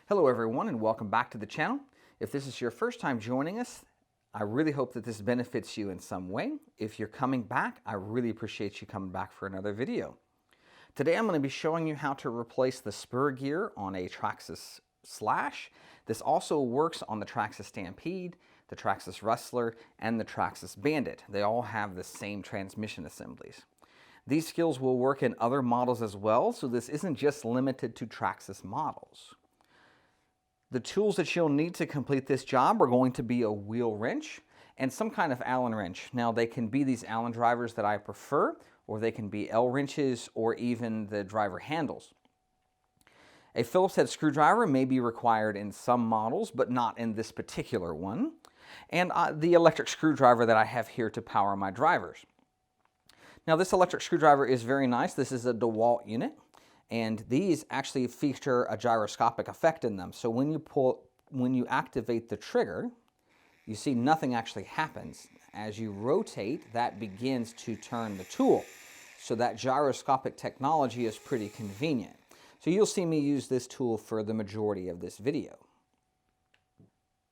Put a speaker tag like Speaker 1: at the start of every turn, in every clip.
Speaker 1: Hello everyone and welcome back to the channel. If this is your first time joining us, I really hope that this benefits you in some way. If you're coming back, I really appreciate you coming back for another video. Today I'm going to be showing you how to replace the spur gear on a Traxxas Slash. This also works on the Traxxas Stampede, the Traxxas Rustler, and the Traxxas Bandit. They all have the same transmission assemblies. These skills will work in other models as well, so this isn't just limited to Traxxas models. The tools that you'll need to complete this job are going to be a wheel wrench and some kind of Allen wrench. Now they can be these Allen drivers that I prefer, or they can be L wrenches or even the driver handles. A Phillips head screwdriver may be required in some models, but not in this particular one. And the electric screwdriver that I have here to power my drivers. Now this electric screwdriver is very nice. This is a DeWalt unit. And these actually feature a gyroscopic effect in them. So when you activate the trigger, you see nothing actually happens. As you rotate, that begins to turn the tool. So that gyroscopic technology is pretty convenient. So you'll see me use this tool for the majority of this video.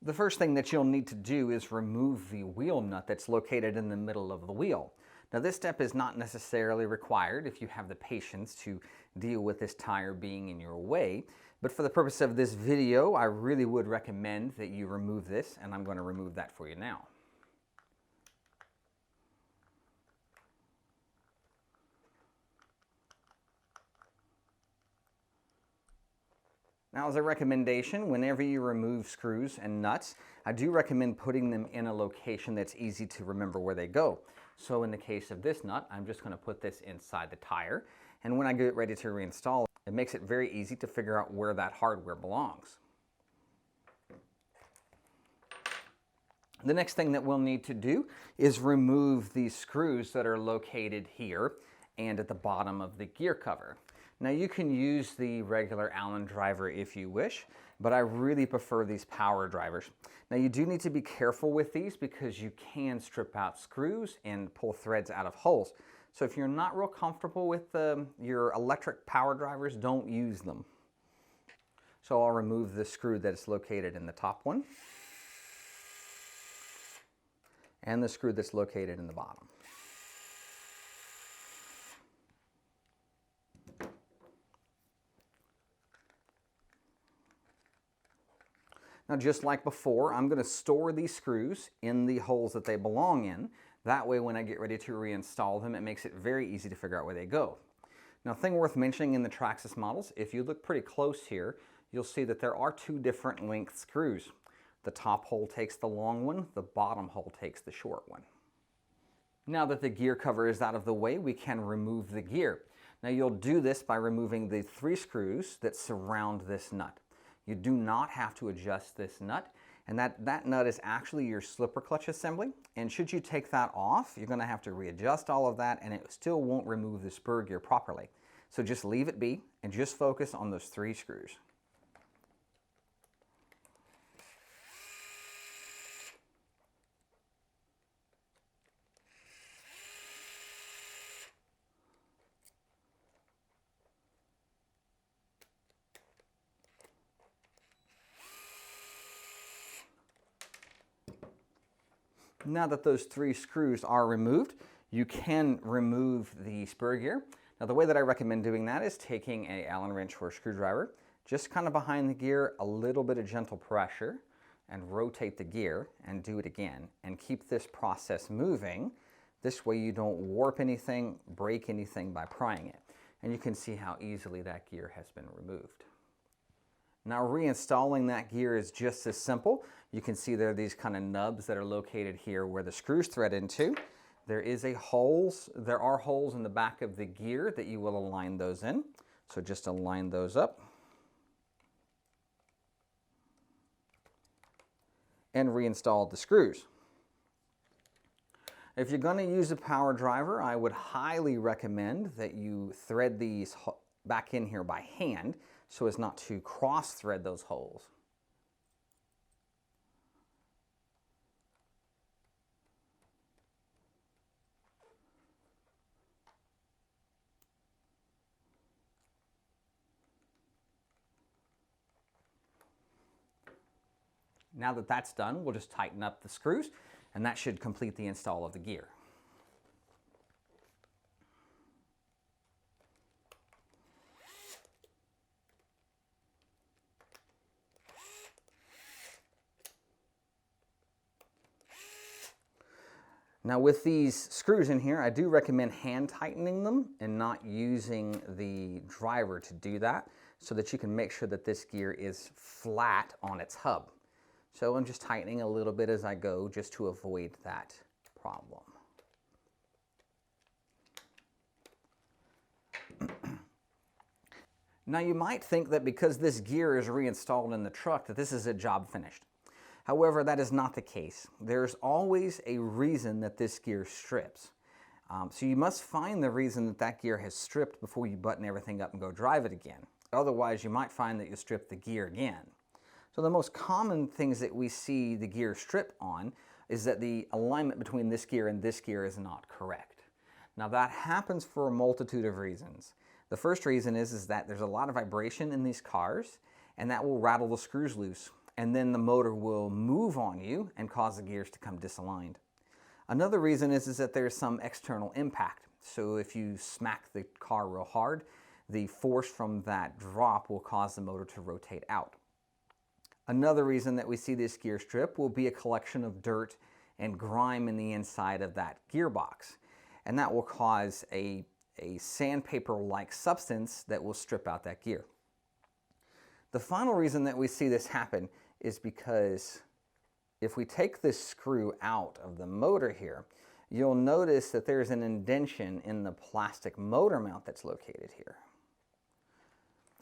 Speaker 1: The first thing that you'll need to do is remove the wheel nut that's located in the middle of the wheel. Now this step is not necessarily required if you have the patience to deal with this tire being in your way, but for the purpose of this video, I really would recommend that you remove this, and I'm going to remove that for you now. Now as a recommendation, whenever you remove screws and nuts, I do recommend putting them in a location that's easy to remember where they go. So in the case of this nut, I'm just going to put this inside the tire, and when I get ready to reinstall it, it makes it very easy to figure out where that hardware belongs. The next thing that we'll need to do is remove these screws that are located here and at the bottom of the gear cover. Now you can use the regular Allen driver if you wish, but I really prefer these power drivers. Now you do need to be careful with these because you can strip out screws and pull threads out of holes. So if you're not real comfortable with your electric power drivers, don't use them. So I'll remove the screw that's located in the top one and the screw that's located in the bottom. Now just like before, I'm going to store these screws in the holes that they belong in. That way when I get ready to reinstall them, it makes it very easy to figure out where they go. Now, thing worth mentioning in the Traxxas models, if you look pretty close here, you'll see that there are two different length screws. The top hole takes the long one, the bottom hole takes the short one. Now that the gear cover is out of the way, we can remove the gear. Now you'll do this by removing the 3 screws that surround this nut. You do not have to adjust this nut, and that nut is actually your slipper clutch assembly, and should you take that off, you're going to have to readjust all of that, and it still won't remove the spur gear properly. So just leave it be and just focus on those 3 screws. Now that those 3 screws are removed, you can remove the spur gear. Now the way that I recommend doing that is taking an Allen wrench or a screwdriver, just kind of behind the gear, a little bit of gentle pressure, and rotate the gear and do it again. And keep this process moving. This way you don't warp anything, break anything by prying it. And you can see how easily that gear has been removed. Now reinstalling that gear is just as simple. You can see there are these kind of nubs that are located here where the screws thread into. There are holes in the back of the gear that you will align those in. So just align those up. And reinstall the screws. If you're going to use a power driver, I would highly recommend that you thread these back in here by hand so as not to cross thread those holes. Now that that's done, we'll just tighten up the screws, and that should complete the install of the gear. Now with these screws in here, I do recommend hand tightening them and not using the driver to do that, so that you can make sure that this gear is flat on its hub. So I'm just tightening a little bit as I go just to avoid that problem. Now you might think that because this gear is reinstalled in the truck that this is a job finished. However, that is not the case. There's always a reason that this gear strips. So you must find the reason that that gear has stripped before you button everything up and go drive it again. Otherwise, you might find that you strip the gear again. So the most common things that we see the gear strip on is that the alignment between this gear and this gear is not correct. Now that happens for a multitude of reasons. The first reason is that there's a lot of vibration in these cars, and that will rattle the screws loose. And then the motor will move on you and cause the gears to come disaligned. Another reason is that there's some external impact. So if you smack the car real hard, the force from that drop will cause the motor to rotate out. Another reason that we see this gear strip will be a collection of dirt and grime in the inside of that gearbox. And that will cause a sandpaper-like substance that will strip out that gear. The final reason that we see this happen is because if we take this screw out of the motor here, you'll notice that there's an indentation in the plastic motor mount that's located here.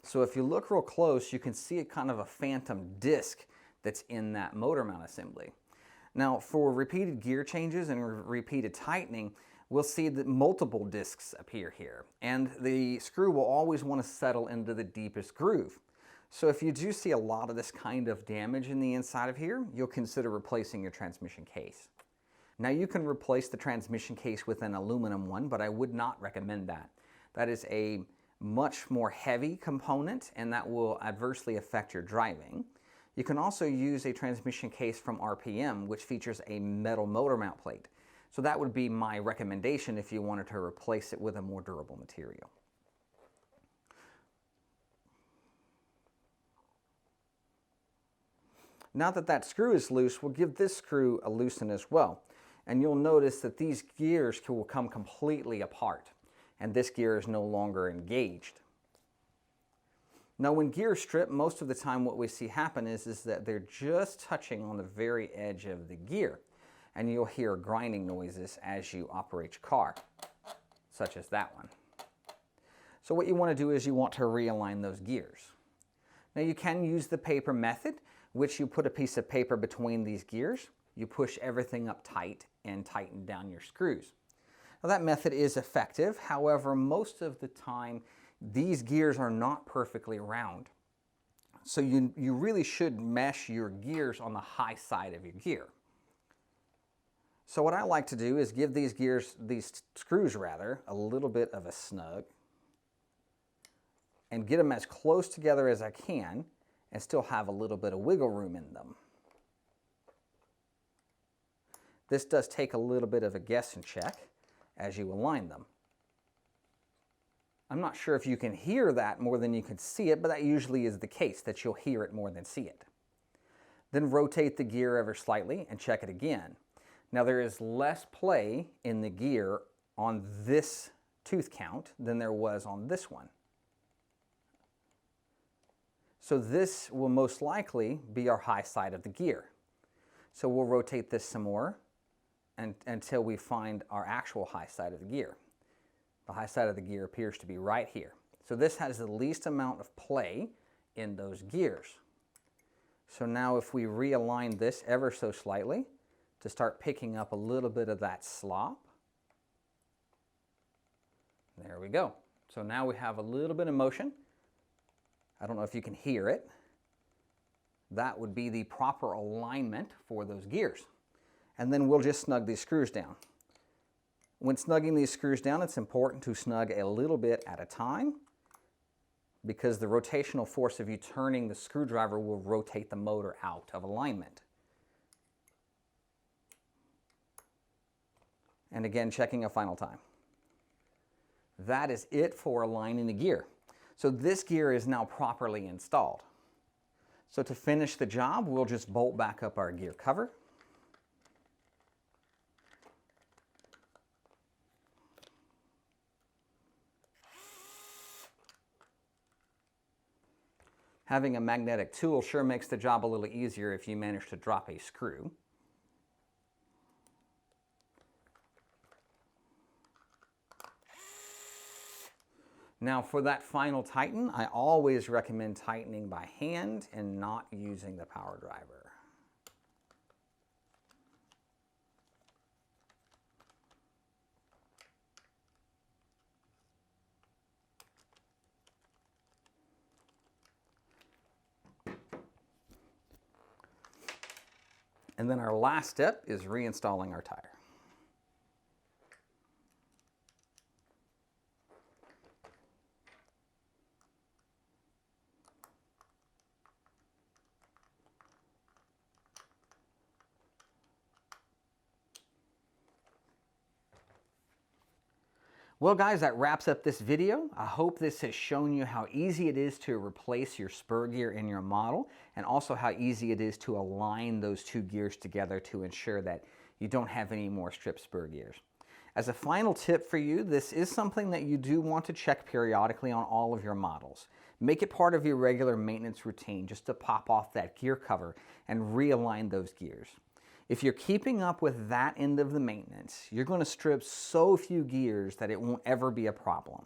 Speaker 1: So if you look real close, you can see a kind of a phantom disc that's in that motor mount assembly. Now for repeated gear changes and repeated tightening, we'll see that multiple discs appear here, and the screw will always want to settle into the deepest groove. So if you do see a lot of this kind of damage in the inside of here, you'll consider replacing your transmission case. Now you can replace the transmission case with an aluminum one, but I would not recommend that. That is a much more heavy component, and that will adversely affect your driving. You can also use a transmission case from RPM, which features a metal motor mount plate. So that would be my recommendation if you wanted to replace it with a more durable material. Now that that screw is loose, we'll give this screw a loosen as well. And you'll notice that these gears will come completely apart, and this gear is no longer engaged. Now when gears strip, most of the time what we see happen is that they're just touching on the very edge of the gear, and you'll hear grinding noises as you operate your car, such as that one. So what you want to do is you want to realign those gears. Now you can use the paper method, which you put a piece of paper between these gears, you push everything up tight and tighten down your screws. Now that method is effective, however, most of the time these gears are not perfectly round. So you really should mesh your gears on the high side of your gear. So what I like to do is give these screws a little bit of a snug and get them as close together as I can and still have a little bit of wiggle room in them. This does take a little bit of a guess and check as you align them. I'm not sure if you can hear that more than you can see it, but that usually is the case, that you'll hear it more than see it. Then rotate the gear ever slightly and check it again. Now there is less play in the gear on this tooth count than there was on this one. So this will most likely be our high side of the gear. So we'll rotate this some more until we find our actual high side of the gear. The high side of the gear appears to be right here. So this has the least amount of play in those gears. So now if we realign this ever so slightly to start picking up a little bit of that slop, there we go. So now we have a little bit of motion. I don't know if you can hear it. That would be the proper alignment for those gears. And then we'll just snug these screws down. When snugging these screws down, it's important to snug a little bit at a time, because the rotational force of you turning the screwdriver will rotate the motor out of alignment. And again, checking a final time. That is it for aligning the gear. So this gear is now properly installed. So to finish the job, we'll just bolt back up our gear cover. Having a magnetic tool sure makes the job a little easier if you manage to drop a screw. Now for that final tighten, I always recommend tightening by hand and not using the power driver. And then our last step is reinstalling our tire. Well guys, that wraps up this video. I hope this has shown you how easy it is to replace your spur gear in your model, and also how easy it is to align those two gears together to ensure that you don't have any more strip spur gears. As a final tip for you, this is something that you do want to check periodically on all of your models. Make it part of your regular maintenance routine just to pop off that gear cover and realign those gears. If you're keeping up with that end of the maintenance, you're going to strip so few gears that it won't ever be a problem.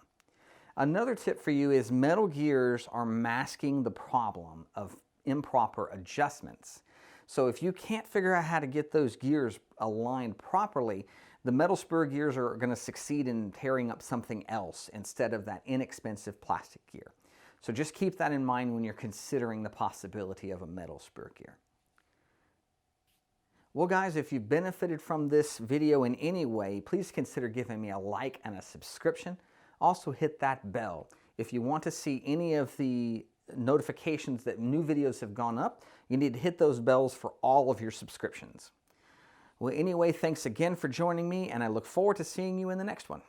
Speaker 1: Another tip for you is metal gears are masking the problem of improper adjustments. So if you can't figure out how to get those gears aligned properly, the metal spur gears are going to succeed in tearing up something else instead of that inexpensive plastic gear. So just keep that in mind when you're considering the possibility of a metal spur gear. Well guys, if you benefited from this video in any way, please consider giving me a like and a subscription. Also hit that bell. If you want to see any of the notifications that new videos have gone up, you need to hit those bells for all of your subscriptions. Well anyway, thanks again for joining me, and I look forward to seeing you in the next one.